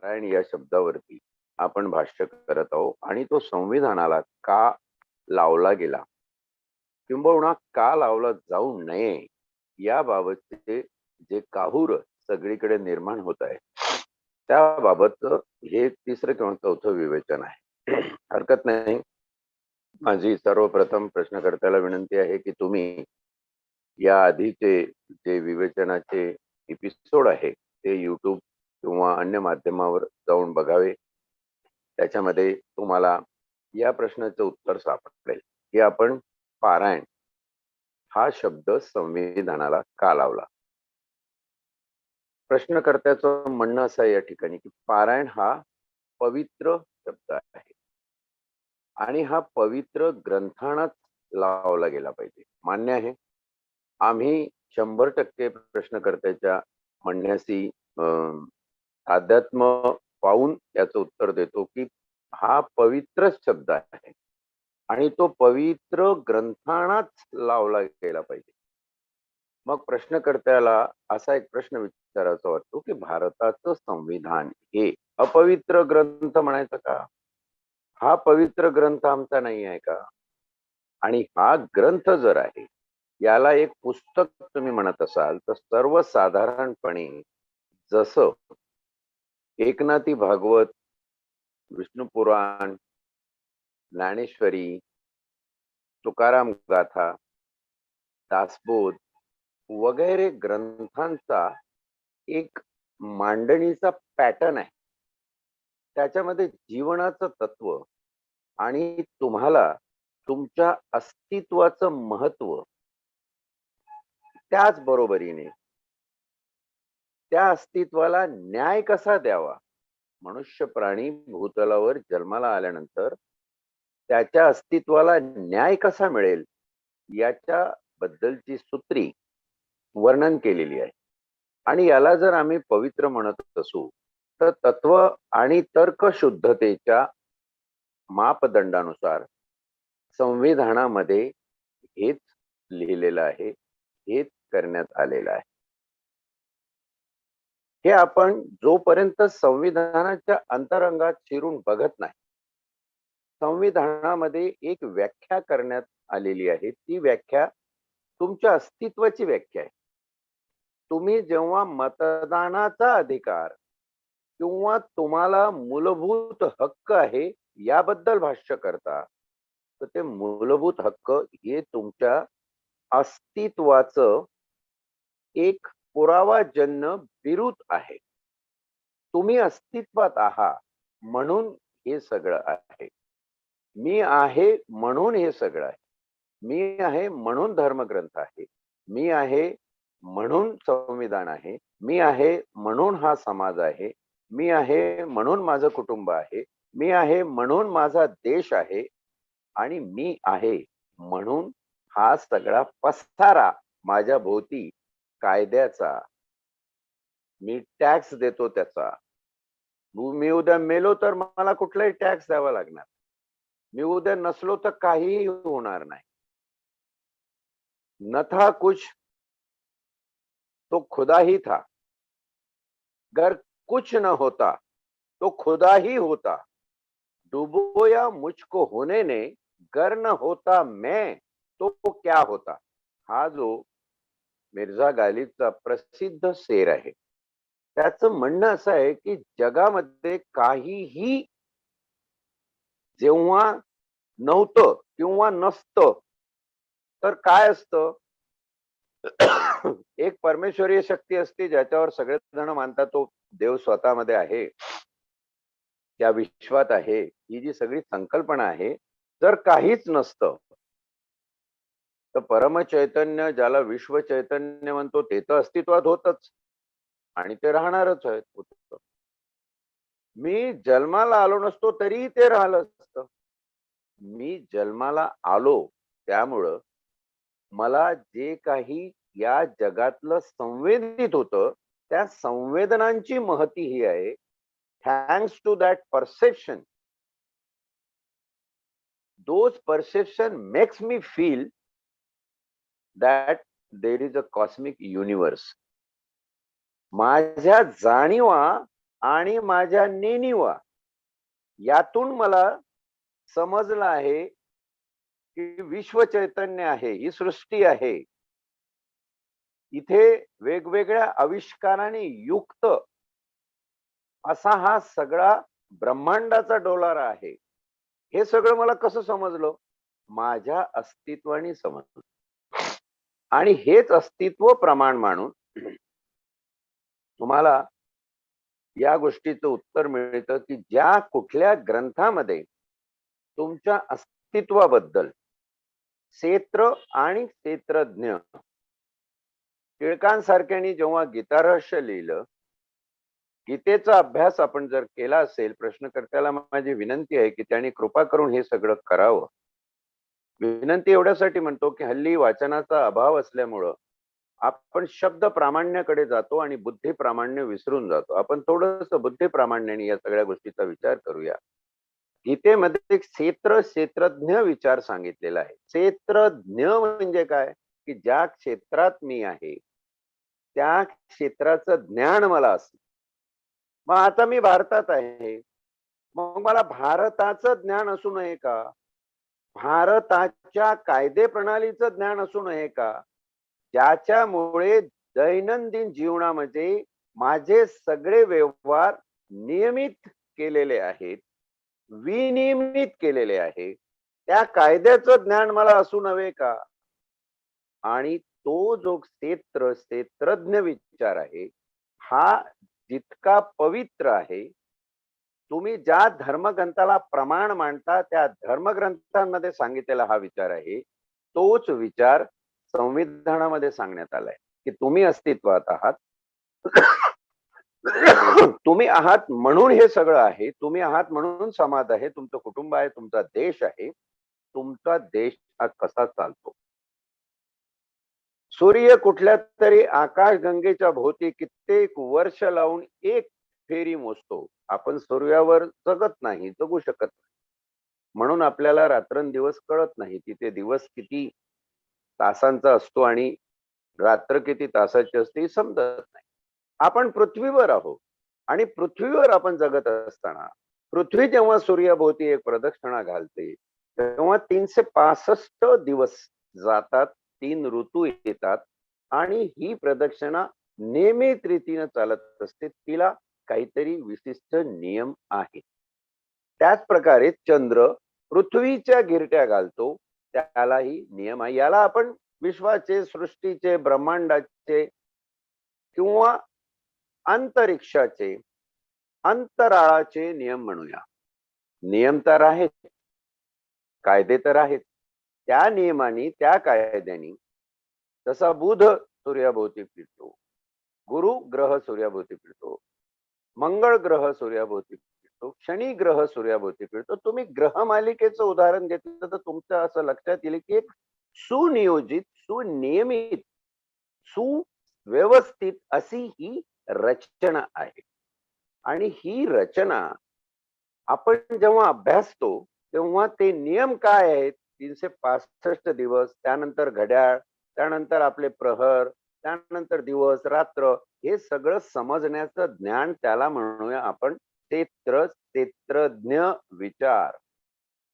नारायण या शब्दावरती आपण भाष्य करत आहोत आणि तो संविधानाला का लावला गेला किंबहुना का लावला जाऊ नये याबाबतचे जे काहूर सगळीकडे निर्माण होत आहे त्याबाबत हे तिसरं किंवा चौथं विवेचन आहे. हरकत नाही. माझी सर्वप्रथम प्रश्नकर्त्याला विनंती आहे की तुम्ही या आधीचे जे विवेचनाचे एपिसोड आहे ते YouTube किंवा अन्य माध्यमावर जाऊन बघावे. त्याच्यामध्ये तुम्हाला या प्रश्नाचं उत्तर सापडेल की आपण पारायण हा शब्द संविधानाला का लावला. प्रश्नकर्त्याचं म्हणणं असं आहे या ठिकाणी की पारायण हा पवित्र शब्द आहे आणि हा पवित्र ग्रंथांनाच लावला गेला पाहिजे. मान्य आहे. आम्ही 100% प्रश्नकर्त्याच्या म्हणण्याशी अध्यात्म पाहून याचं उत्तर देतो की हा पवित्र शब्द आहे आणि तो पवित्र ग्रंथांनाच लावला गेला पाहिजे. मग प्रश्नकर्त्याला असा एक प्रश्न विचारायचा वाटतो की भारताचं संविधान हे अपवित्र ग्रंथ म्हणायचं का? हा पवित्र ग्रंथ आमचा नाही आहे का? आणि हा ग्रंथ जर आहे याला एक पुस्तक तुम्ही म्हणत असाल तर सर्वसाधारणपणे जसं एकनाथी भागवत, विष्णू पुराण, ज्ञानेश्वरी, तुकाराम गाथा, दासबोध वगैरे ग्रंथांचा एक मांडणीचा पॅटर्न आहे. त्याच्यामध्ये जीवनाचं तत्व आणि तुम्हाला तुमच्या अस्तित्वाचं महत्व त्याच बरोबरीने त्या अस्तित्वाला न्याय कसा द्यावा. मनुष्य प्राणी भूतलावर जन्माला आल्यानंतर त्याच्या अस्तित्वाला न्याय कसा मिळेल याच्या बद्दलची सूत्री वर्णन केलेली आहे. आणि याला जर आम्ही पवित्र म्हणत असू तर तत्व आणि तर्कशुद्धतेच्या मापदंडानुसार संविधानामध्ये हेच लिहिलेलं आहे, हेच करण्यात आलेलं आहे. हे आपण जोपर्यंत संविधानाच्या अंतरंगात शिरून बघत नाही, संविधानामध्ये एक व्याख्या करण्यात आलेली आहे. ती व्याख्या तुमच्या अस्तित्वाची व्याख्या आहे. तुम्ही जेव्हा मतदानाचा अधिकार किंवा तुम्हाला मूलभूत हक्क आहे याबद्दल भाष्य करता तर ते मूलभूत हक्क हे तुमच्या अस्तित्वाचं एक पुरावाजन्य बिरुद आहे. तुम्ही अस्तित्वात आहात म्हणून हे सगळं आहे. मी आहे म्हणून हे सगळं आहे. मी आहे म्हणून धर्मग्रंथ आहे. मी आहे म्हणून संविधान आहे. मी आहे म्हणून हा समाज आहे. मी आहे म्हणून माझं कुटुंब आहे. मी आहे म्हणून माझा देश आहे आणि मी आहे म्हणून हा सगळा पसारा माझ्या भोवती कायद्याचा, मी टॅक्स देतो त्याचा. मी उद्या मेलो तर मला कुठलाही टॅक्स द्यावा लागणार. मी उद्या नसलो तर काहीही होणार नाही. न था कुछ तो खुदा ही था. अगर कुछ न होता तो खुदा ही होता. डुबोया मुझको होने ने, गर न होता मैं तो क्या होता. हा जो मिर्झा गालिबचा प्रसिद्ध शेर आहे त्याचं म्हणणं असं आहे की जगामध्ये काहीही जेव्हा नव्हतं किंवा नसतं तर काय असतं. एक परमेश्वरीय शक्ती असते ज्याच्यावर सगळेच जण मानतात तो देव स्वतःमध्ये आहे, त्या विश्वात आहे. ही जी सगळी संकल्पना आहे, जर काहीच नसतं तर परमचैतन्य ज्याला विश्व चैतन्य म्हणतो ते तर अस्तित्वात होतच आणि ते राहणारच आहे. मी जन्माला आलो नसतो तरी ते राहिलं असतं. मी जन्माला आलो त्यामुळं मला जे काही या जगातलं संवेदित होतं त्या संवेदनांची महती ही आहे. Thanks to that perception, those perception makes me feel that there is a cosmic universe. माझ्या जाणीवा आणि माझ्या नेणिवा यातून मला समजलं आहे की विश्व चैतन्य आहे, ही सृष्टी आहे, इथे वेगवेगळ्या आविष्काराने युक्त असा हा सगळा ब्रह्मांडाचा डोलारा आहे. हे सगळं मला कसं समजलं? माझ्या अस्तित्वाने समजलं. आणि हेच अस्तित्व प्रमाण मानून तुम्हाला या गोष्टीचं उत्तर मिळतं की ज्या कुठल्या ग्रंथामध्ये तुमच्या अस्तित्वाबद्दल क्षेत्र आणि क्षेत्रज्ञ टिळकांसारख्यांनी जेव्हा गीता रहस्य लिहिलं, गीतेचा अभ्यास आपण जर केला असेल, प्रश्नकर्त्याला माझी विनंती आहे की त्यांनी कृपा करून हे सगळं करावं. विनंती एवढ्यासाठी म्हणतो की हल्ली वाचनाचा अभाव असल्यामुळं आपण शब्द प्रामाण्याकडे जातो आणि बुद्धी प्रामाण्य विसरून जातो. आपण थोडस बुद्धी प्रामाण्याने या सगळ्या गोष्टीचा विचार करूया. गीतेमध्ये क्षेत्र क्षेत्रज्ञ विचार सांगितलेला आहे. क्षेत्रज्ञ म्हणजे काय? की ज्या क्षेत्रात मी आहे त्या क्षेत्राचं ज्ञान मला असतं. मग आता मी भारतात आहे, मग मला भारताचं ज्ञान असू नये का? भारताच्या कायदे प्रणालीचं ज्ञान असू नये का? ज्याच्यामुळे दैनंदिन जीवनामध्ये माझे सगळे व्यवहार नियमित केलेले आहेत, विनियमित केलेले आहे, त्या कायद्याचं ज्ञान मला असू नये का? आणि तो जो क्षेत्रज्ञ विचार आहे, हा जितका पवित्र आहे, तुम्ही ज्या धर्मग्रंथाला प्रमाण मानता त्या धर्मग्रंथांमध्ये सांगितलेला हा विचार आहे. तोच विचार संविधानामध्ये सांगण्यात आलाय की तुम्ही अस्तित्वात आहात. तुम्ही आहात म्हणून हे सगळं आहे. तुम्ही आहात म्हणून समाज आहे, तुमचं कुटुंब आहे, तुमचा देश आहे. तुमचा देश हा कसा चालतो? सूर्य कुठल्या तरी आकाशगंगेच्या भोवती कित्येक वर्ष लावून एक फेरी मोजतो. आपण सूर्यावर जगत नाही, जगू शकत नाही. म्हणून आपल्याला रात्रंदिवस कळत नाही. तिथे दिवस किती तासांचा असतो आणि रात्र किती तासाची असते हे समजत नाही. आपण पृथ्वीवर आहोत आणि पृथ्वीवर आपण जगत असताना पृथ्वी जेव्हा सूर्याभोवती एक प्रदक्षिणा घालते, तेव्हा 365 दिवस जातात, 3 ऋतू येतात आणि ही प्रदक्षिणा नियमित रीतीने चालत असते. तिला काहीतरी विशिष्ट नियम आहे. त्याच प्रकारे चंद्र पृथ्वीच्या गिरट्या घालतो, त्यालाही नियम आहे. याला आपण विश्वाचे, सृष्टीचे, ब्रह्मांडाचे किंवा अंतरिक्षाचे, अंतराळाचे नियम म्हणूया. नियम तर आहेत, कायदे तर आहेत. त्या नियमाने, त्या कायद्याने जसा बुध सूर्याभोवती फिरतो, गुरु ग्रह सूर्याभोवती फिरतो, मंगळ ग्रह सूर्याभोवती फिरतो, शनी ग्रह सूर्याभोवती फिरतो. तुम्ही ग्रह मालिकेचं उदाहरण घेतलं तर तुमच्या असं लक्षात येईल की एक सुनियोजित, सुनियमित, सुव्यवस्थित अशी ही रचना आहे. आणि ही रचना आपण जेव्हा अभ्यासतो तेव्हा ते नियम काय आहेत? 365 दिवस, त्यानंतर घड्याळ, त्यानंतर आपले प्रहर, त्यानंतर दिवस रात्र, हे सगळं समजण्याचं ज्ञान, त्याला म्हणूया आपण क्षेत्रज्ञ विचार.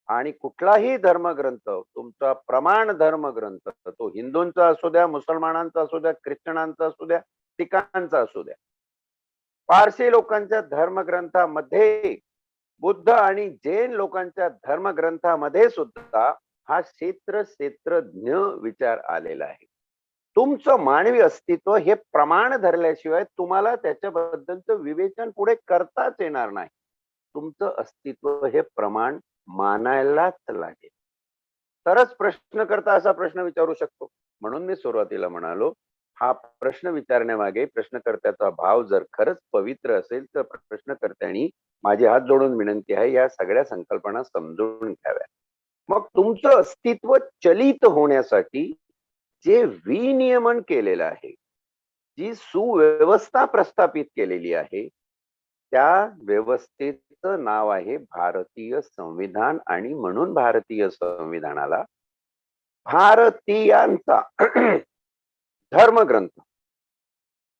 आणि कुठलाही धर्मग्रंथ, तुमचा प्रमाण धर्मग्रंथ, तो हिंदूंचा असू द्या, मुसलमानांचा असू द्या, ख्रिश्चनांचा असू द्या, सिखांचा असू द्या, पारसी लोकांच्या धर्मग्रंथामध्ये, बुद्ध आणि जैन लोकांच्या धर्मग्रंथामध्ये सुद्धा हा क्षेत्रज्ञ विचार आलेला आहे. तुमचं मानवी अस्तित्व हे प्रमाण धरल्याशिवाय तुम्हाला त्याच्याबद्दलचं विवेचन पुढे करताच येणार नाही. तुमचं अस्तित्व हे प्रमाण मानायलाच लागेल, तरच प्रश्नकर्ता असा प्रश्न विचारू शकतो. म्हणून मी सुरुवातीला म्हणालो, हा प्रश्न विचारण्यामागे प्रश्नकर्त्याचा भाव जर खरंच पवित्र असेल तर प्रश्नकर्त्यांनी माझी हात जोडून विनंती आहे, या सगळ्या संकल्पना समजून घ्याव्या. मग तुमचं अस्तित्व चलित होण्यासाठी जे विनियमन केलेलं आहे, जी सुव्यवस्था प्रस्थापित केलेली आहे, त्या व्यवस्थेचं नाव आहे भारतीय संविधान. आणि म्हणून भारतीय संविधानाला भारतीयांचा धर्मग्रंथ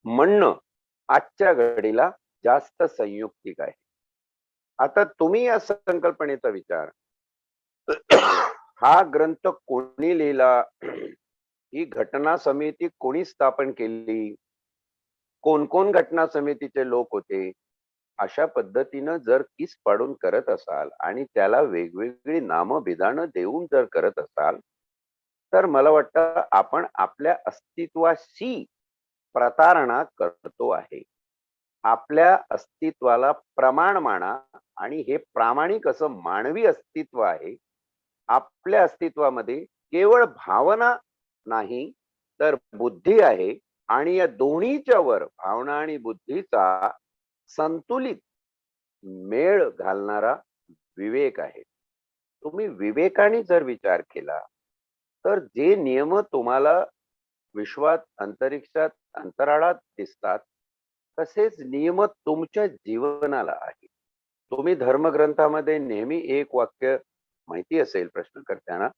म्हणणं आजच्या घडीला जास्त संयुक्तिक आहे. आता तुम्ही या संकल्पनेचा विचार हा ग्रंथ कोणी लिहिला, ही घटना समिती कोणी स्थापन केली, कोण कोण घटना समितीचे लोक होते, अशा पद्धतीनं जर किस पाडून करत असाल आणि त्याला वेगवेगळी नामविधानं देऊन जर करत असाल, तर मला वाटतं आपण आपल्या अस्तित्वाशी प्रतारणा करतो आहे. आपल्या अस्तित्वाला प्रमाण माना आणि हे प्रामाणिक असं मानवी अस्तित्व आहे. आपल्या अस्तित्वामध्ये केवळ भावना नाही, तर बुद्धी आहे आणि या दोन्हीच्या वर भावना आणि बुद्धीचा संतुलित मेळ घालणारा विवेक आहे. तुम्ही विवेकाने जर विचार केला, तर जे नियम तुम्हाला विश्वात, अंतरिक्षात, अंतराळात दिसतात, तसेच नियम तुमच्या जीवनाला आहे. तुम्ही धर्मग्रंथामध्ये नेहमी एक वाक्य माहिती असेल प्रश्नकर्त्यांना,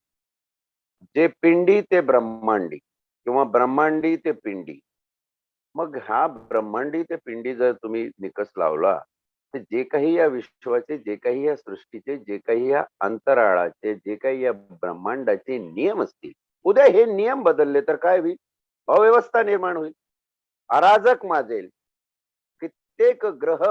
जे पिंडी ते ब्रह्मांडी किंवा ब्रह्मांडी ते पिंडी. मग हा ब्रह्मांडी ते पिंडी जर तुम्ही निकष लावला, तर जे काही या विश्वाचे, जे काही या सृष्टीचे, जे काही या अंतराळाचे, जे काही या ब्रह्मांडाचे नियम असतील, उद्या हे नियम बदलले तर काय होईल? अव्यवस्था निर्माण होईल, अराजक माजेल. कित्येक ग्रह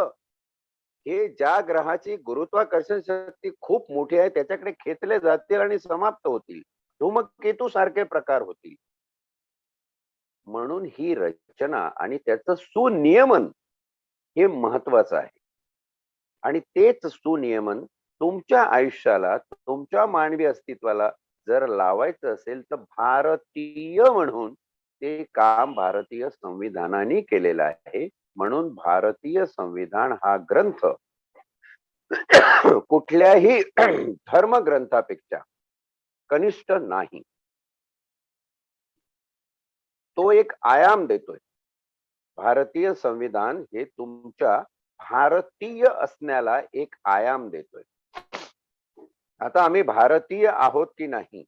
हे ज्या ग्रहाची गुरुत्वाकर्षण शक्ती खूप मोठी आहे त्याच्याकडे खेचले जातील आणि समाप्त होतील. धूमकेतू सारखे प्रकार होतील. म्हणून ही रचना आणि त्याचं सुनियमन हे महत्वाचं आहे. आणि तेच सुनियमन तुमच्या आयुष्याला, तुमच्या मानवी अस्तित्वाला जर लावायचं असेल, तर भारतीय म्हणून ते काम भारतीय संविधानाने केलेलं आहे. म्हणून भारतीय संविधान हा ग्रंथ कुठल्याही धर्मग्रंथापेक्षा कनिष्ठ नाही. तो एक आयाम देतोय. भारतीय संविधान हे तुमच्या भारतीय असण्याला एक आयाम देतोय. आता आम्ही भारतीय आहोत की नाही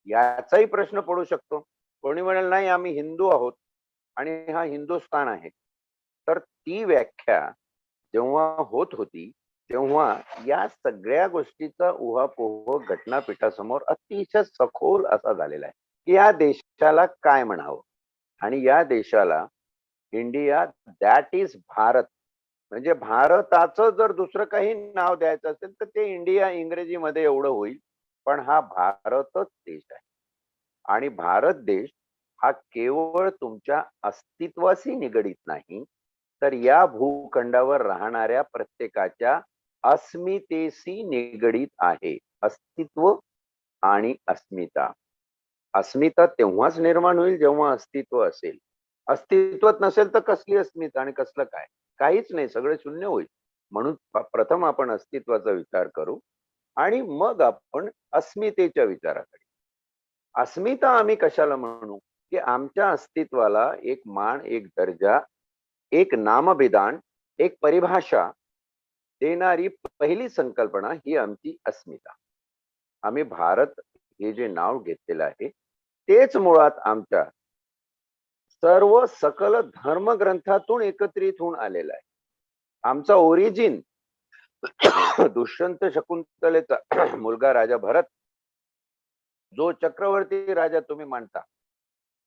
याचाही प्रश्न पडू शकतो. कोणी म्हणेल नाही आम्ही हिंदू आहोत आणि हा हिंदुस्थान आहे. तर ती व्याख्या जेव्हा होत होती तेव्हा या सगळ्या गोष्टीचा उहापोह घटनापीठासमोर अतिशय सखोल असा झालेला आहे की या देशाला काय म्हणावं. आणि या देशाला इंडिया दॅट इज भारत, म्हणजे भारताचं जर दुसरं काही नाव द्यायचं असेल तर ते इंडिया इंग्रजीमध्ये एवढं होईल, पण हा भारतच देश आहे. आणि भारत देश हा केवळ तुमच्या अस्तित्वाशी निगडीत नाही, तर या भूखंडावर राहणाऱ्या प्रत्येकाच्या अस्मितेशी निगडीत आहे. अस्तित्व आणि अस्मिता. अस्मिता तेव्हाच निर्माण होईल जेव्हा अस्तित्व असेल. अस्तित्वच नसेल तर कसली अस्मिता आणि कसलं काय? काहीच नाही, सगळं शून्य होईल. म्हणून प्रथम आपण अस्तित्वाचा विचार करू आणि मग आपण अस्मितेच्या विचाराकडे. अस्मिता आम्ही कशाला म्हणू की आमच्या अस्तित्वाला एक मान, एक दर्जा, एक नामविधान, एक परिभाषा देणारी पहिली संकल्पना ही आमची अस्मिता. आम्ही भारत हे जे नाव घेतलेलं आहे तेच मुळात आमच्या सर्व सकल धर्मग्रंथातून एकत्रित होऊन आलेलं आहे. आमचा ओरिजिन दुष्यंत शकुंतलेचा मुलगा राजा भरत, जो चक्रवर्ती राजा तुम्ही मानता,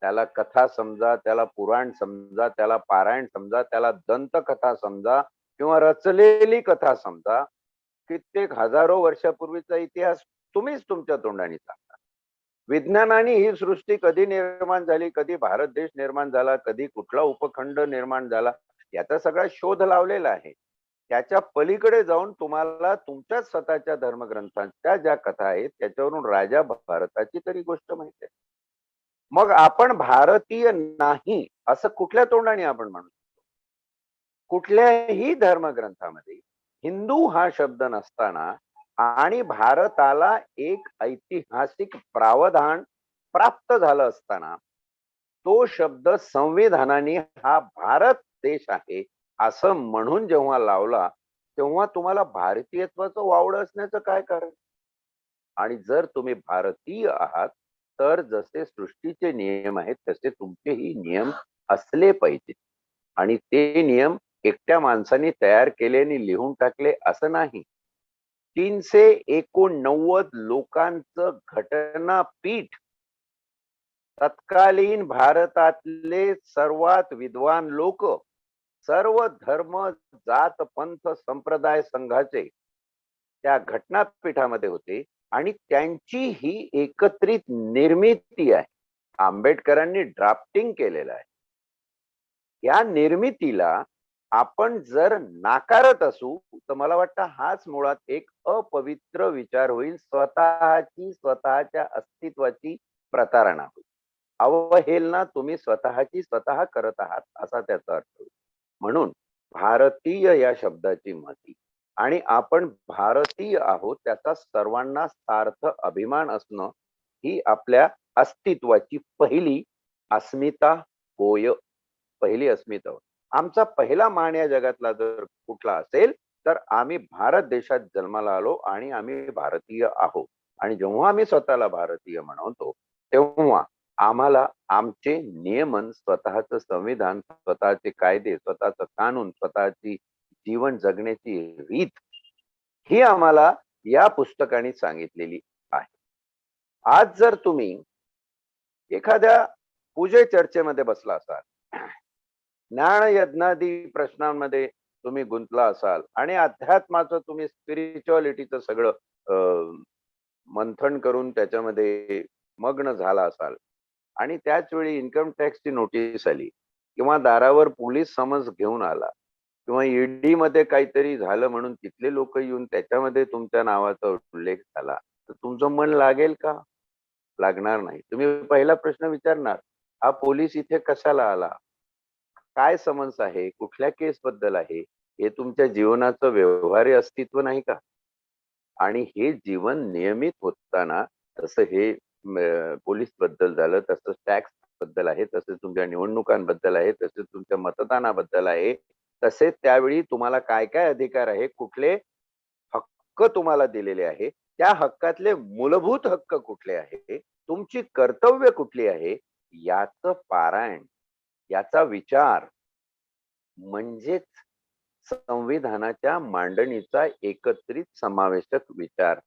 त्याला कथा समजा, त्याला पुराण समजा, त्याला पारायण समजा, त्याला दंतकथा समजा किंवा रचलेली कथा समजा, कित्येक हजारो वर्षापूर्वीचा इतिहास तुम्हीच तुमच्या तोंडाने सांगता. विज्ञानाने ही सृष्टी कधी निर्माण झाली, कधी भारत देश निर्माण झाला, कधी कुठला उपखंड निर्माण झाला, याचा सगळा शोध लावलेला आहे. त्याच्या पलीकडे जाऊन तुम्हाला तुमच्या स्वतःच्या धर्मग्रंथांच्या ज्या कथा आहेत त्याच्यावरून राजा भारताची तरी गोष्ट माहिती आहे. मग आपण भारतीय नाही असं कुठल्या तोंडाने आपण म्हणू शकतो? कुठल्याही धर्मग्रंथामध्ये हिंदू हा शब्द नसताना आणि भारताला एक ऐतिहासिक प्रावधान प्राप्त झालं असताना तो शब्द संविधानाने हा भारत देश आहे असं म्हणून जेव्हा लावला, तेव्हा तुम्हाला भारतीयत्वाचं वावड असण्याचं काय कारण? आणि जर तुम्ही भारतीय आहात तर जसे सृष्टीचे नियम आहेत तसे तुमचेही नियम असले पाहिजेत. आणि ते नियम एकट्या माणसाने तयार केले आणि लिहून टाकले असं नाही. 389 लोकांचं घटनापीठ, तत्कालीन भारतातले सर्वात विद्वान लोक, सर्व धर्म, जात, पंथ, संप्रदाय संघाचे त्या घटनापीठामध्ये होते आणि त्यांची ही एकत्रित निर्मिती आहे. आंबेडकरांनी ड्राफ्टिंग केलेलं आहे. या निर्मितीला आपण जर नाकारत असू तर मला वाटतं हाच मुळात एक अपवित्र विचार होईल. स्वतःच्या अस्तित्वाची प्रतारणा होईल. अवहेलना तुम्ही स्वतःची स्वतः करत आहात असा त्याचा अर्थ होईल. म्हणून भारतीय या शब्दाची महती आणि आपण भारतीय आहोत त्याचा सर्वांना सार्थ अभिमान असणं ही आपल्या अस्तित्वाची पहिली अस्मिता होय. पहिली अस्मिता होय. आमचा पहिला मान या जगातला जर कुठला असेल तर आम्ही भारत देशात जन्माला आलो आणि आम्ही भारतीय आहोत. आणि जेव्हा आम्ही स्वतःला भारतीय म्हणवतो तेव्हा आम्हाला आमचे नियमन, स्वतःचं संविधान, स्वतःचे कायदे, स्वतःचं कानून, स्वतःची जीवन जगण्याची रीत ही आम्हाला या पुस्तकाने सांगितलेली आहे. आज जर तुम्ही एखाद्या पूजे चर्चेमध्ये बसला असाल, ज्ञान यज्ञादी प्रश्नांमध्ये तुम्ही गुंतला असाल आणि अध्यात्माचं तुम्ही स्पिरिच्युअलिटीचं सगळं मंथन करून त्याच्यामध्ये मग्न झाला असाल आणि त्याच वेळी इन्कम टॅक्सची नोटीस आली किंवा दारावर पोलीस समज घेऊन आला किंवा ईडी मध्ये काहीतरी झालं म्हणून तिथले लोक येऊन त्याच्यामध्ये तुमच्या नावाचा उल्लेख झाला तर तुमचं मन लागेल का? लागणार नाही. तुम्ही पहिला प्रश्न विचारणार, हा पोलीस इथे कशाला आला, काय समन्स आहे, कुठल्या केस बद्दल आहे? हे तुमच्या जीवनाचं व्यवहार्य अस्तित्व नाही का? आणि हे जीवन नियमित होताना तसं हे पोलीस बद्दल झालं, तसंच टॅक्स बद्दल आहे, तसंच तुमच्या निवडणुकांबद्दल आहे, तसंच तुमच्या मतदानाबद्दल आहे, तसेच त्यावेळी तुम्हाला काय काय अधिकार आहे, कुठले हक्क तुम्हाला दिलेले आहे, त्या हक्कातले मूलभूत हक्क कुठले आहे, तुमची कर्तव्य कुठली आहे, याचं पारायण, याचा विचार म्हणजेच संविधानाच्या मांडणीचा एकत्रित समावेशक विचार.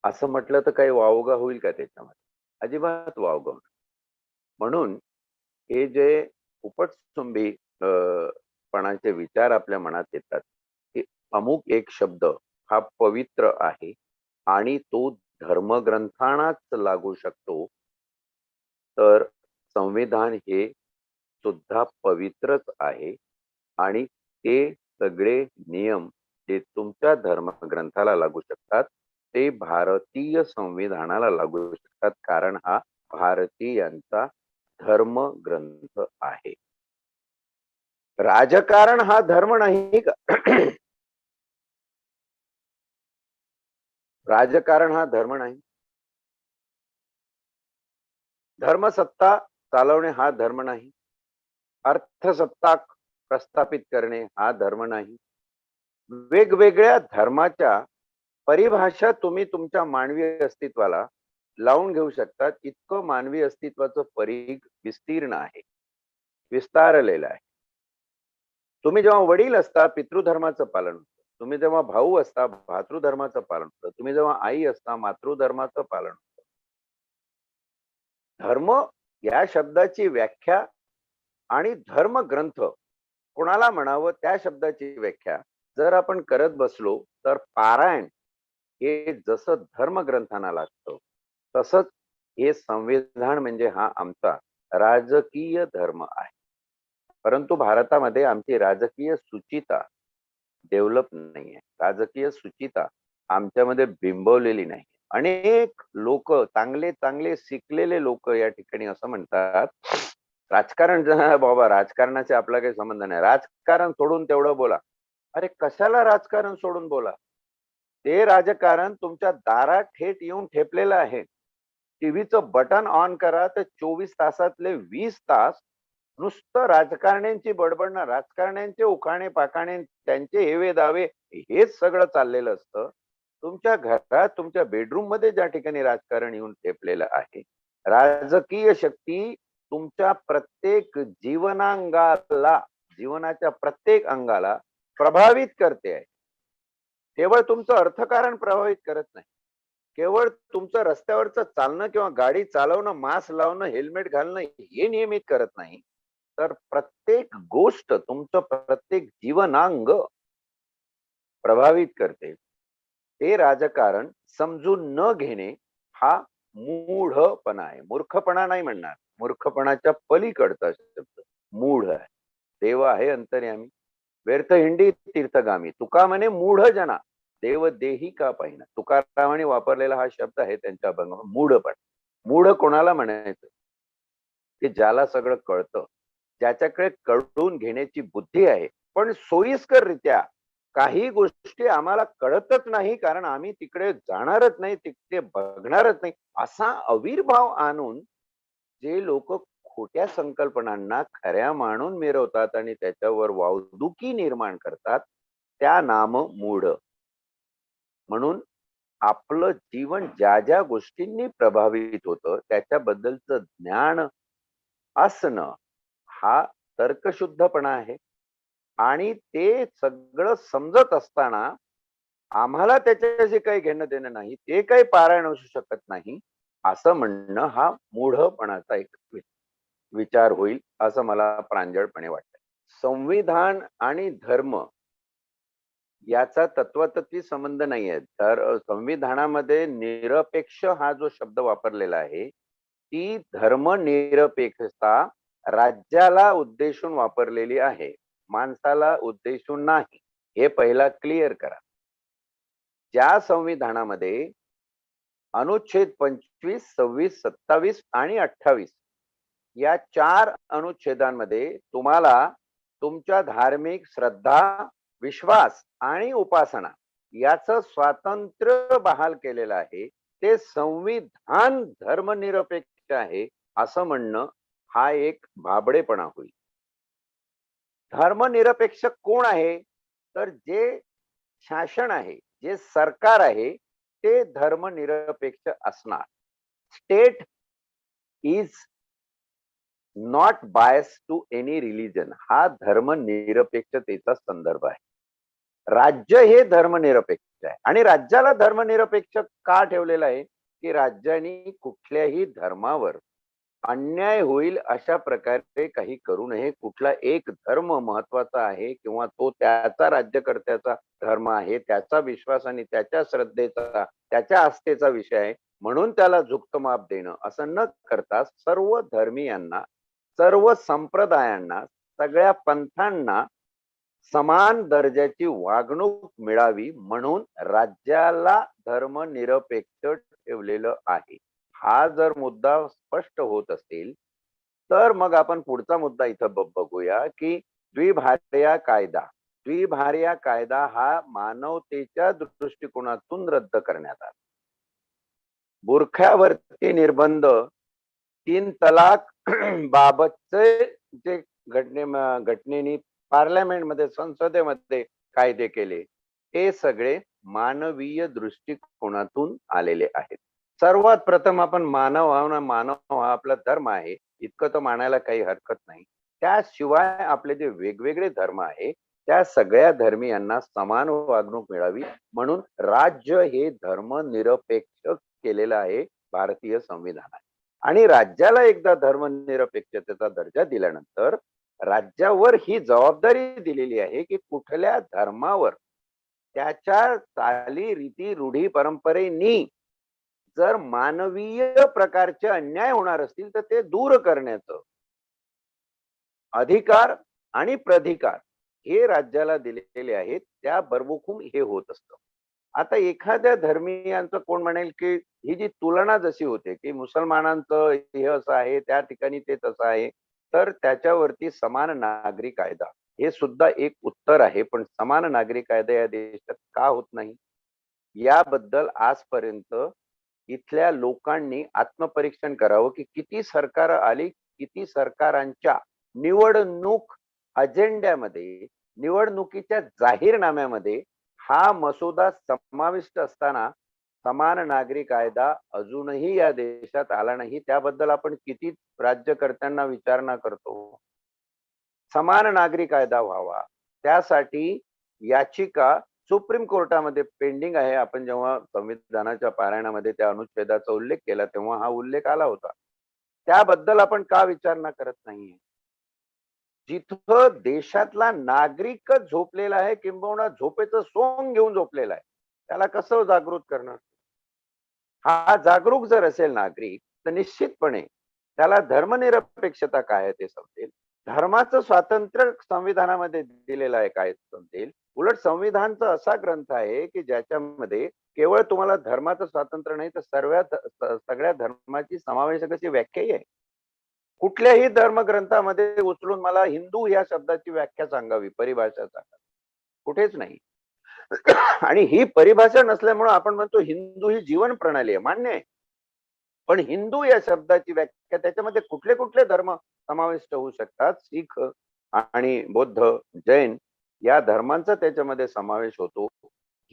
असं म्हटलं तर काही वावगा होईल का त्याच्यामध्ये? अजिबात वावगा होणार. म्हणून हे जे उपटसुंबी पणाचे विचार आपल्या मनात येतात, की अमुक एक शब्द हा पवित्र आहे आणि तो धर्मग्रंथांनाच लागू शकतो, तर संविधान हे सुद्धा पवित्रच आहे आणि ते सगळे नियम जे तुमच्या धर्मग्रंथाला लागू शकतात ते भारतीय संविधानाला लागू शकतात, कारण हा भारतीयांचा धर्मग्रंथ आहे. राजकारण हा धर्म नाही का? राजकारण हा धर्म नाही. धर्मसत्ता चालवणे हा धर्म नाही. अर्थसत्ता प्रस्थापित करणे हा धर्म नाही. वेगवेगळ्या धर्माच्या परिभाषा तुम्ही तुमच्या मानवी अस्तित्वाला लावून घेऊ शकतात. इतकं मानवी अस्तित्वाचं परीघ विस्तीर्ण आहे, विस्तारलेलं आहे. तुम्ही जेव्हा वडील असता पितृधर्माचं पालन होतं, तुम्ही जेव्हा भाऊ असता भातृधर्माचं पालन होतं, तुम्ही जेव्हा आई असता मातृधर्माचं पालन होतं. धर्म या शब्दाची व्याख्या आणि धर्म ग्रंथ कोणाला म्हणावं त्या शब्दाची व्याख्या जर आपण करत बसलो तर पारायण हे जसं धर्मग्रंथांना लागतं तसंच हे संविधान म्हणजे हा आमचा राजकीय धर्म आहे. परंतु भारतामध्ये आमची राजकीय सुचिता डेव्हलप नाहीये. राजकीय सुचिता आमच्यामध्ये बिंबवलेली नाही. अनेक लोक, चांगले चांगले शिकलेले लोक या ठिकाणी असं म्हणतात, राजकारण बाबा राजकारणाचे आपला काही संबंध नाही, राजकारण सोडून तेवढं बोला. अरे कशाला राजकारण सोडून बोला? ते राजकारण तुमच्या दारात थेट येऊन ठेपलेलं आहे. टीव्हीचं बटन ऑन करा तर 24 तासातले 20 तास नुसतं राजकारण्यांची बडबडणं, राजकारण्यांचे उखाणे पाखाणे, त्यांचे हेवे दावे हेच सगळं चाललेलं असतं. तुमच्या घरात, तुमच्या बेडरूम मध्ये ज्या ठिकाणी राजकारण येऊन ठेपलेलं आहे, राजकीय शक्ती तुमच्या प्रत्येक जीवनांगाला जीवनाच्या प्रत्येक अंगाला प्रभावित करते आहे. केवळ तुमचं अर्थकारण प्रभावित करत नाही. केवळ तुमचं रस्त्यावरचं चालणं किंवा गाडी चालवणं, मास्क लावणं, हेल्मेट घालणं हे नियमित करत नाही. तर प्रत्येक गोष्ट, तुमचं प्रत्येक जीवनांग प्रभावित करते. ते राजकारण समजून न घेणे हा मूढपणा आहे. मूर्खपणा नाही म्हणणार, मूर्खपणाच्या पलीकडचा शब्द मूढ आहे. देव आहे अंतर्यामी, व्यर्थ हिंडी तीर्थगामी, तुका म्हणे मूढ जना, देव देही का पाहिना. तुकारामाने वापरलेला हा शब्द आहे त्यांच्या अभंगात, मूढपण. मूढ कोणाला म्हणायचं? की ज्याला सगळं कळतं, ज्याच्याकडे कळून घेण्याची बुद्धी आहे, पण सोयीस्कररित्या काही गोष्टी आम्हाला कळतच नाही, कारण आम्ही तिकडे जाणारच नाही, तिकडे बघणारच नाही, असा अविर्भाव आणून जे लोक खोट्या संकल्पनांना खऱ्या मानून मिरवतात आणि त्याच्यावर वावदुकी निर्माण करतात, त्या नाम मूढ. म्हणून आपलं जीवन ज्या ज्या गोष्टींनी प्रभावित होतं त्याच्याबद्दलचं ज्ञान असणं हा तर्कशुद्धपणा आहे. आणि ते सगळं समजत असताना आम्हाला त्याच्याशी काही घेणं देणं नाही, ते काही पारायण असू शकत नाही, असं म्हणणं हा मूढपणाचा एक विचार होईल, असं मला प्रांजळपणे वाटतं. संविधान आणि धर्म याचा तत्वतत्वी संबंध नाही आहे. तर संविधानामध्ये निरपेक्ष हा जो शब्द वापरलेला आहे, ती धर्मनिरपेक्षता राज्याला उद्देशून वापरलेली आहे, माणसाला उद्देशून नाही. हे पहिला क्लिअर करा. ज्या संविधानामध्ये अनुच्छेद 25, 26, 27 आणि 28 या 4 अनुच्छेदांमध्ये तुम्हाला तुमच्या धार्मिक श्रद्धा, विश्वास आणि उपासना याचं स्वातंत्र्य बहाल केलेलं आहे. ते संविधान धर्मनिरपेक्ष आहे असं म्हणणं हा एक भाबडेपणा होईल. धर्मनिरपेक्ष कोण आहे? तर जे शासन आहे, जे सरकार आहे, ते धर्मनिरपेक्ष असणार. State is not bias to any religion, हा धर्मनिरपेक्षतेचा संदर्भ आहे. राज्य हे धर्मनिरपेक्ष आहे आणि राज्याला धर्मनिरपेक्ष का ठेवलेलं आहे? की राज्याने कुठल्याही धर्मावर अन्याय होईल अशा प्रकारे काही करू नये. कुठला एक धर्म महत्वाचा आहे किंवा तो त्याचा राज्यकर्त्याचा धर्म आहे, त्याचा विश्वास आणि त्याच्या श्रद्धेचा, त्याच्या आस्थेचा विषय आहे, म्हणून त्याला झुकतं माप देणं असं न करता सर्व धर्मीयांना, सर्व संप्रदायांना, सगळ्या पंथांना समान दर्जाची वागणूक मिळावी म्हणून राज्याला धर्मनिरपेक्ष ठेवलेलं आहे. हा जर मुद्दा स्पष्ट होत असेल तर मग आपण पुढचा मुद्दा इथं बघूया की द्विभार्या कायदा. द्विभार्या कायदा हा मानवतेच्या दृष्टिकोनातून रद्द करण्यात आला. बुरख्यावरती निर्बंध, 3 तलाक बाबतचे जे घटनेने पार्लमेंटमध्ये, संसदेमध्ये कायदे केले, हे सगळे मानवीय दृष्टिकोनातून आलेले आहेत. सर्वात प्रथम आपण मानव हा आपला धर्म आहे इतकं तर मानायला काही हरकत नाही. त्याशिवाय आपले जे वेगवेगळे धर्म आहे त्या सगळ्या धर्मियांना समान वागणूक मिळावी म्हणून राज्य हे धर्मनिरपेक्ष केलेलं आहे भारतीय संविधानात. आणि राज्याला एकदा धर्मनिरपेक्षतेचा दर्जा दिल्यानंतर राज्यावर ही जबाबदारी दिलेली आहे की कुठल्या धर्मावर त्याच्या चाली, रीती, रूढी, परंपरेनी जर मानवीय प्रकारचे अन्याय होणार असतील तर ते दूर करण्याचं अधिकार आणि प्राधिकार हे राज्याला दिलेले आहेत. त्या बरमुखून हे होत असतं. आता एखाद्या धर्मीयांचं कोण म्हणेल की ही जी तुलना जशी होते की मुसलमानांचं हे असं आहे, त्या ठिकाणी ते तसं आहे, तर त्याच्यावरती समान नागरी कायदा हे सुद्धा एक उत्तर आहे. पण समान नागरी कायदा या देशात का होत नाही याबद्दल आजपर्यंत इथल्या लोकांनी आत्मपरीक्षण करावं की किती सरकार आली, किती सरकारांच्या निवडणूक अजेंड्यामध्ये, निवडणुकीच्या जाहीरनाम्यामध्ये हा मसुदा समाविष्ट असताना समान नागरी कायदा अजूनही या देशात आला नाही. त्याबद्दल आपण किती राज्यकर्त्यांना विचारणा करतो. समान नागरी कायदा व्हावा त्यासाठी याचिका सुप्रीम कोर्टामध्ये पेंडिंग आहे. आपण जेव्हा संविधानाच्या पारायणामध्ये त्या अनुच्छेदाचा उल्लेख केला तेव्हा हा उल्लेख आला होता. त्याबद्दल आपण का विचारणा करत नाहीये? जिथं देशातला नागरिकच झोपलेला आहे, किंबहुना झोपेचं सोंग घेऊन झोपलेला आहे, त्याला कसं जागृत करणार? हा जागरूक जर असेल नागरिक तर निश्चितपणे त्याला धर्मनिरपेक्षता काय आहे ते समजेल, धर्माचं स्वातंत्र्य संविधानामध्ये दिलेलं आहे काय समजेल. उलट संविधानचा असा ग्रंथ आहे की ज्याच्यामध्ये केवळ तुम्हाला धर्माचं स्वातंत्र्य नाही तर सगळ्या धर्माची समावेशकाची व्याख्याही आहे. कुठल्याही धर्मग्रंथामध्ये उचलून मला हिंदू या शब्दाची व्याख्या सांगावी, परिभाषा सांगा, कुठेच नाही. आणि ही परिभाषा नसल्यामुळे आपण म्हणतो हिंदू ही जीवन प्रणाली आहे, मान्य आहे. पण हिंदू या शब्दाची व्याख्या त्याच्यामध्ये कुठले कुठले धर्म समाविष्ट होऊ शकतात? शीख आणि बौद्ध, जैन या धर्मांचा त्याच्यामध्ये समावेश होतो.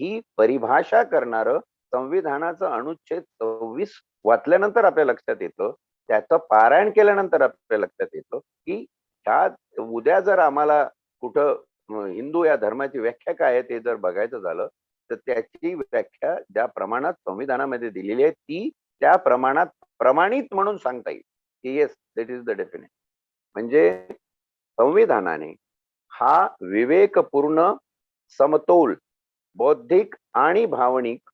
ही परिभाषा करणारं संविधानाचं अनुच्छेद 26 वाचल्यानंतर आपल्या लक्षात येतं, त्याचं पारायण केल्यानंतर आपल्या लक्षात येतं की ह्या उद्या जर आम्हाला कुठं हिंदू या धर्माची व्याख्या काय आहे ते जर बघायचं झालं तर त्याची व्याख्या ज्या प्रमाणात संविधानामध्ये दिलेली आहे ती त्या प्रमाणात प्रमाणित म्हणून सांगता येईल की yes that is the definite. म्हणजे संविधानाने हा विवेकपूर्ण, समतोल, बौद्धिक आणि भावनिक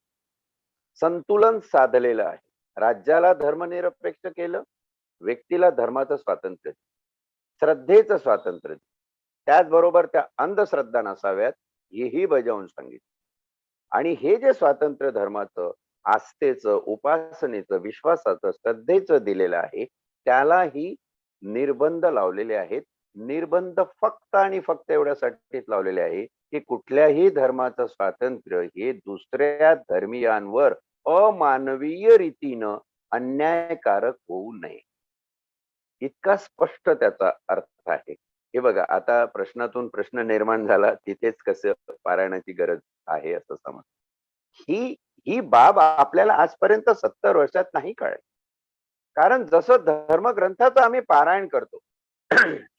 संतुलन साधलेलं आहे. राज्याला धर्मनिरपेक्ष केलं, व्यक्तीला धर्माचं स्वातंत्र्य, श्रद्धेचं स्वातंत्र्य, त्याचबरोबर त्या अंधश्रद्धा नसाव्यात हेही बजावून सांगितलं. आणि हे जे स्वातंत्र्य धर्माचं, आस्थेचं, उपासनेचं, विश्वासाचं, श्रद्धेचं दिलेलं आहे त्यालाही निर्बंध लावलेले आहेत. निर्बंध फक्त आणि फक्त एवढ्यासाठीच लावलेले आहे की कुठल्याही धर्माचं स्वातंत्र्य हे दुसऱ्या धर्मीयांवर अमानवीय रीतीनं अन्यायकारक होऊ नये, इतका स्पष्ट त्याचा अर्थ आहे. हे बघा, आता प्रश्नातून प्रश्न निर्माण झाला, तिथेच कसं पारायणाची गरज आहे असं समज. ही ही बाब आपल्याला आजपर्यंत 70 वर्षात नाही कळली. कारण जसं धर्मग्रंथाचं आम्ही पारायण करतो,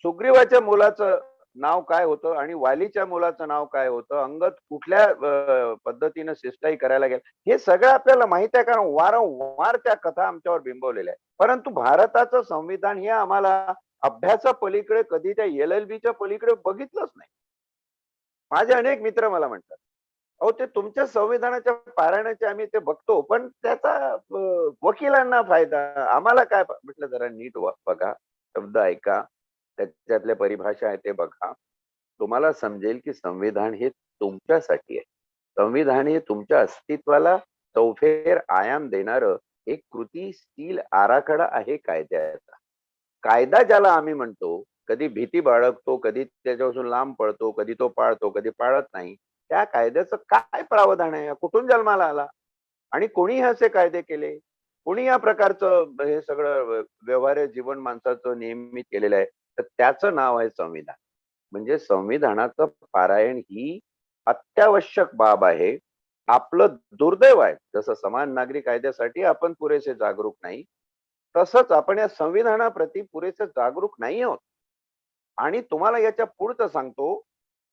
सुग्रीवाच्या मुलाचं नाव काय होतं आणि वालीच्या मुलाचं नाव काय होतं, अंगद कुठल्या पद्धतीनं शिष्टाई करायला गेला, हे सगळं आपल्याला माहित आहे कारण वारंवार त्या कथा आमच्यावर बिंबवलेल्या आहेत. परंतु भारताचं संविधान हे आम्हाला अभ्यासा पलीकडे कधी त्या LLBच्या पलीकडे बघितलंच नाही. माझे अनेक मित्र मला म्हणतात, अहो ते तुमच्या संविधानाच्या पारायणाचे आम्ही ते बघतो पण त्याचा वकिलांना फायदा, आम्हाला काय? म्हटलं जरा नीट बघा, शब्द ऐका, त्याच्यातल्या परिभाषा आहे ते बघा, तुम्हाला समजेल की संविधान हे तुमच्यासाठी आहे. संविधान हे तुमच्या अस्तित्वाला चौफेर आयाम देणारं एक कृतीशील आराखडा आहे कायद्याचा. कायदा ज्याला आम्ही म्हणतो, कधी भीती बाळगतो, कधी त्याच्यापासून लांब पळतो, कधी तो पाळतो, कधी पाळत नाही, त्या कायद्याचं काय प्रावधान आहे? कुठून जन्माला आला आणि कोणी असे कायदे केले? कोणी या प्रकारचं हे सगळं व्यवहार्य जीवन माणसाचं नियमित केलेलं आहे? तर त्याचं नाव आहे संविधान. म्हणजे संविधानाचं पारायण ही अत्यावश्यक बाब आहे. आपलं दुर्दैव आहे, जसं समान नागरी कायद्यासाठी आपण पुरेसे जागरूक नाही, तसंच आपण या संविधानाप्रती पुरेसे जागरूक नाही आहोत. आणि तुम्हाला याच्या पुढचं सांगतो,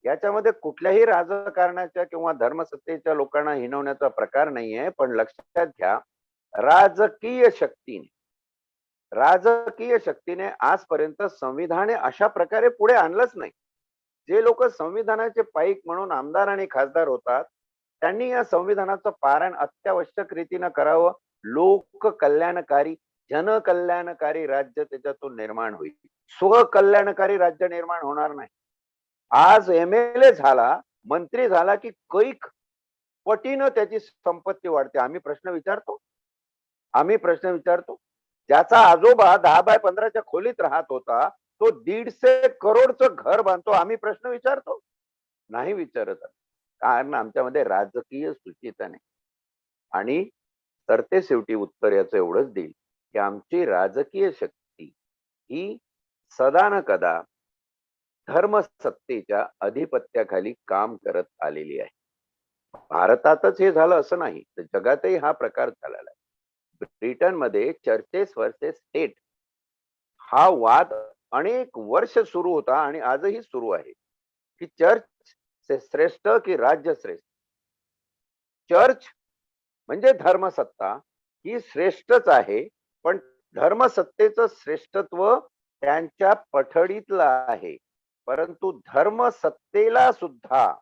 याच्यामध्ये कुठल्याही राजकारणाच्या किंवा धर्मसत्तेच्या लोकांना हिणवण्याचा प्रकार नाहीये. पण लक्षात घ्या, राजकीय शक्तीने राजकीय शक्तीने आजपर्यंत संविधान अशा प्रकारे पुढे आणलंच नाही. जे लोक संविधानाचे पाईक म्हणून आमदार आणि खासदार होतात त्यांनी या संविधानाचं पारायण अत्यावश्यक रीतीनं करावं. लोक कल्याणकारी, जनकल्याणकारी राज्य त्याच्यातून निर्माण होईल. स्वकल्याणकारी राज्य निर्माण होणार नाही. आज MLA झाला, मंत्री झाला की कैक पटीनं त्याची संपत्ती वाढते. आम्ही प्रश्न विचारतो, ज्याचा आजोबा 10 बाय 15च्या खोलीत राहत होता तो 150 करोडचं घर बांधतो. आम्ही प्रश्न विचारतो? नाही विचारत. कारण आमच्यामध्ये राजकीय सुचिता नाही. आणि सरते शेवटी उत्तर याचं एवढंच देईल की आमची राजकीय शक्ती ही सदा न कदा धर्मसत्तेच्या अधिपत्याखाली काम करत आलेली आहे. भारतातच हे झालं असं नाही, तर जगातही हा प्रकार झालेला आहे. ब्रिटनमध्ये चर्चेस वर्सेस स्टेट हा वाद अनेक वर्ष सुरू होता आणि आजही सुरू आहे की चर्च श्रेष्ठ की राज्य श्रेष्ठ. चर्च म्हणजे धर्मसत्ता ही श्रेष्ठच आहे, पण धर्मसत्तेचं श्रेष्ठत्व त्यांच्या पठडीतलं आहे. परंतु धर्मसत्तेला सुद्धा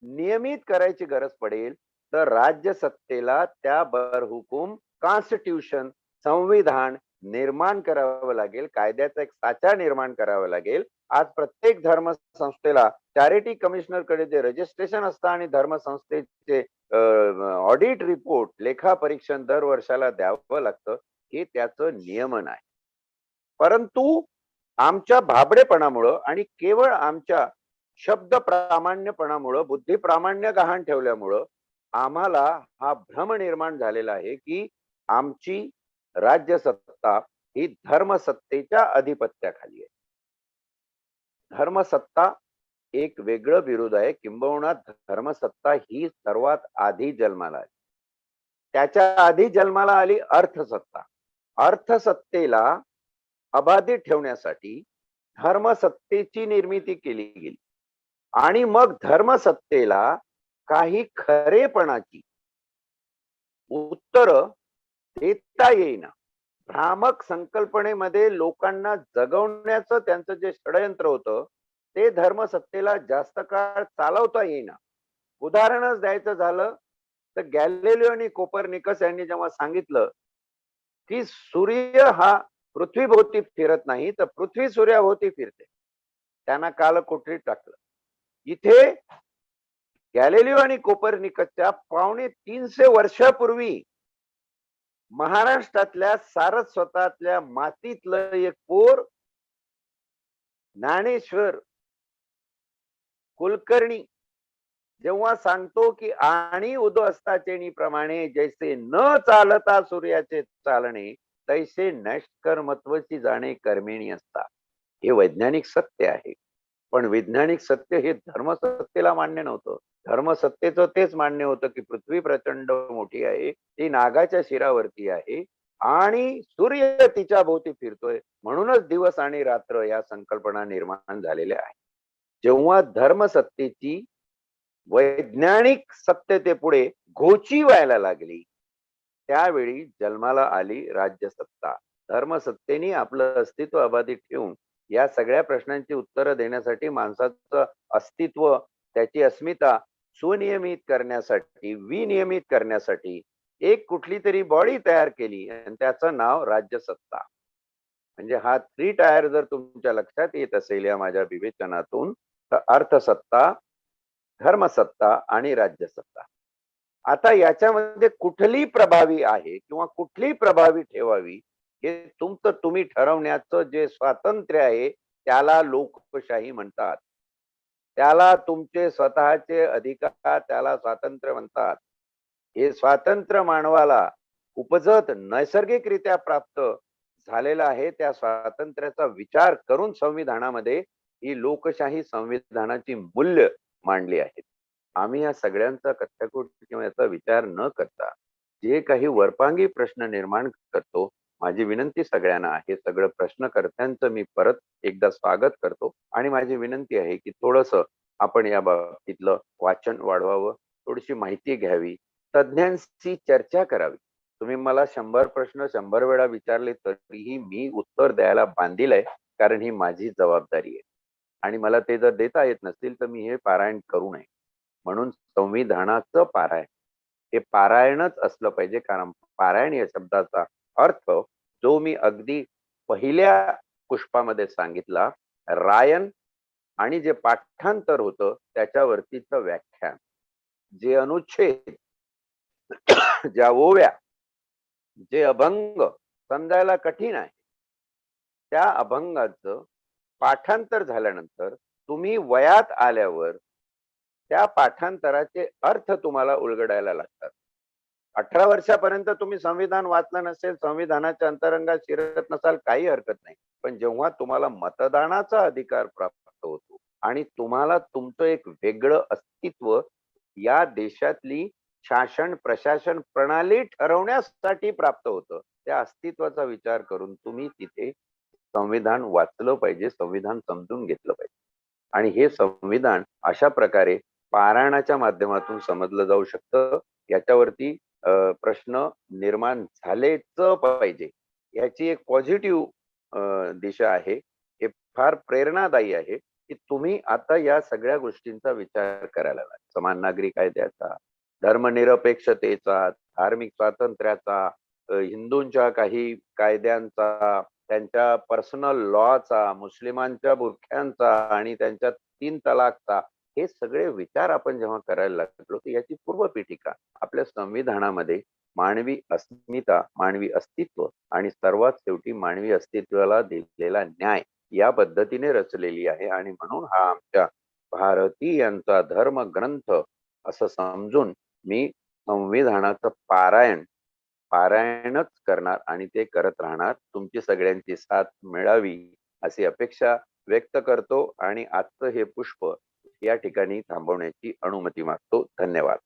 नियमित करायची गरज पडेल तर राज्य सत्तेला त्या बरहुकूम कॉन्स्टिट्यूशन संविधान निर्माण करावं लागेल, कायद्याचा एक साचा निर्माण करावा लागेल. आज प्रत्येक धर्म संस्थेला चॅरिटी कमिशनर कडे जे रजिस्ट्रेशन असतं आणि धर्मसंस्थेचे ऑडिट रिपोर्ट लेखा परीक्षण दर वर्षाला द्यावं लागतं, हे त्याचं नियमन आहे. परंतु आमच्या भाबडेपणामुळं आणि केवळ आमच्या शब्द प्रामाण्यपणामुळं, बुद्धी प्रामाण्य गहाण ठेवल्यामुळं आम्हाला हा भ्रम निर्माण झालेला आहे की आमची राज्य सत्ता ही धर्मसत्तेच्या अधिपत्याखाली आहे. धर्मसत्ता एक वेगळं बिरुद आहे, किंबहुना धर्मसत्ता ही सर्वात आधी जन्माला आली. त्याच्या आधी जन्माला आली अर्थसत्ता. अर्थसत्तेला अबाधित ठेवण्यासाठी धर्मसत्तेची निर्मिती केली गेली आणि मग धर्मसत्तेला काही खरेपणाची उत्तर देता येईना. भ्रामक संकल्पनेमध्ये लोकांना जगवण्याचं त्यांचं जे षडयंत्र होतं ते धर्मसत्तेला जास्त काळ चालवता येईना. उदाहरणच द्यायचं झालं तर गॅलिलिओ आणि कोपर्निकस यांनी जेव्हा सांगितलं की सूर्य हा पृथ्वीभोवती फिरत नाही तर पृथ्वी सूर्याभोवती फिरते, त्यांना कालकोठडीत टाकलं. इथे गॅलिलिओ आणि कोपर्निकसच्या 350 वर्षापूर्वी महाराष्ट्रातल्या सारस्वतातल्या मातीतलं एक पोर ज्ञानेश्वर कुलकर्णी जेव्हा सांगतो की आणि उदो प्रमाणे जैसे न चालता सूर्याचे चालणे तैसे नष्कर्मत्वची जाणे कर्मिणी असता, हे वैज्ञानिक सत्य आहे. पण वैज्ञानिक सत्य हे धर्मसत्तेला मान्य नव्हतं. धर्मसत्तेचं तेच मान्य होतं की पृथ्वी प्रचंड मोठी आहे, ती नागाच्या शिरावरती आहे आणि सूर्य तिच्या भोवती फिरतोय, म्हणूनच दिवस आणि रात्र या संकल्पना निर्माण झालेल्या आहेत. जेव्हा धर्मसत्तेची वैज्ञानिक सत्यतेपुढे घोची व्हायला लागली त्यावेळी जन्माला आली राज्यसत्ता. धर्मसत्तेने आपलं अस्तित्व अबाधित ठेवून या सगळ्या प्रश्नांची उत्तरं देण्यासाठी, माणसाचं अस्तित्व, त्याची अस्मिता सुनियमित करण्यासाठी, विनियमित करण्यासाठी एक कुठली तरी बॉडी तयार केली आणि त्याचं नाव राज्यसत्ता. म्हणजे हा 3 टायर जर तुमच्या लक्षात येत असेल या माझ्या विवेचनातून, तर अर्थसत्ता, धर्मसत्ता आणि राज्यसत्ता. आता याच्यामध्ये कुठली प्रभावी आहे किंवा कुठली प्रभावी ठेवावी हे तुमचं तुम्ही ठरवण्याचं जे स्वातंत्र्य आहे त्याला लोकशाही म्हणतात. त्याला तुमचे स्वतःचे अधिकार, त्याला स्वातंत्र्य म्हणतात. हे स्वातंत्र्य मानवाला उपजत नैसर्गिकरित्या प्राप्त झालेला आहे. त्या स्वातंत्र्याचा विचार करून संविधानामध्ये ही लोकशाही संविधानाची मूल्य मांडली आहेत. आम्ही या सगळ्यांचा कथ्थकूट किंवा याचा विचार न करता जे काही वरपांगी प्रश्न निर्माण करतो, माझी विनंती सगळ्यांना आहे, सगळं प्रश्नकर्त्यांचं मी परत एकदा स्वागत करतो आणि माझी विनंती आहे की थोडंसं आपण या बाबतीतलं वाचन वाढवावं, थोडीशी माहिती घ्यावी, तज्ञांशी चर्चा करावी. तुम्ही मला 100 प्रश्न 100 वेळा विचारले तरीही मी उत्तर द्यायला बांधील आहे, कारण ही माझी जबाबदारी आहे आणि मला ते जर देता येत नसतील तर मी हे पारायण करू नये. म्हणून संविधानाचं पारायण हे पारायणच असलं पाहिजे, कारण पारायण या शब्दाचा अर्थ जो मी अगदी पहिल्या पुष्पामध्ये सांगितला, रायन आणि जे पाठांतर होतं त्याच्यावरतीच व्याख्यान, जे अनुच्छेद, ज्या ओव्या, जे अभंग समजायला कठीण आहे, त्या अभंगाचं पाठांतर झाल्यानंतर तुम्ही वयात आल्यावर त्या पाठांतराचे अर्थ तुम्हाला उलगडायला लागतात. 18 वर्षापर्यंत तुम्ही संविधान वाचलं नसेल, संविधानाच्या अंतरंगात शिरत नसाल, काही हरकत नाही. पण जेव्हा तुम्हाला मतदानाचा अधिकार प्राप्त होतो आणि तुम्हाला तुमचं एक वेगळं अस्तित्व या देशातली शासन प्रशासन प्रणाली ठरवण्यासाठी प्राप्त होतं, त्या अस्तित्वाचा विचार करून तुम्ही तिथे संविधान वाचलं पाहिजे, संविधान समजून घेतलं पाहिजे. आणि हे संविधान अशा प्रकारे पारायणाच्या माध्यमातून समजलं जाऊ शकतं. याच्यावरती प्रश्न निर्माण झालेच पाहिजे. याची एक पॉझिटिव्ह दिशा आहे. हे फार प्रेरणादायी आहे, की तुम्ही आता या सगळ्या गोष्टींचा विचार करायला लागलात. समान नागरी कायद्याचा, धर्मनिरपेक्षतेचा, धार्मिक स्वातंत्र्याचा, हिंदूंच्या काही कायद्यांचा, त्यांच्या पर्सनल लॉचा, मुस्लिमांच्या बुरख्यांचा आणि त्यांच्या 3 तलाकचा, हे सगळे विचार आपण जेव्हा करायला लागलो, तर याची पूर्वपीठिका आपल्या संविधानामध्ये मानवी अस्मिता, मानवी अस्तित्व आणि सर्वात शेवटी मानवी अस्तित्वाला दिलेला न्याय या पद्धतीने रचलेली आहे. आणि म्हणून हा आमच्या भारतीयांचा धर्मग्रंथ असं समजून मी संविधानाचं पारायणच करणार आणि ते करत राहणार. तुमची सगळ्यांची साथ मिळावी अशी अपेक्षा व्यक्त करतो आणि आजचं हे पुष्प या ठिकाणी थांबवण्याची अनुमती मागतो. धन्यवाद.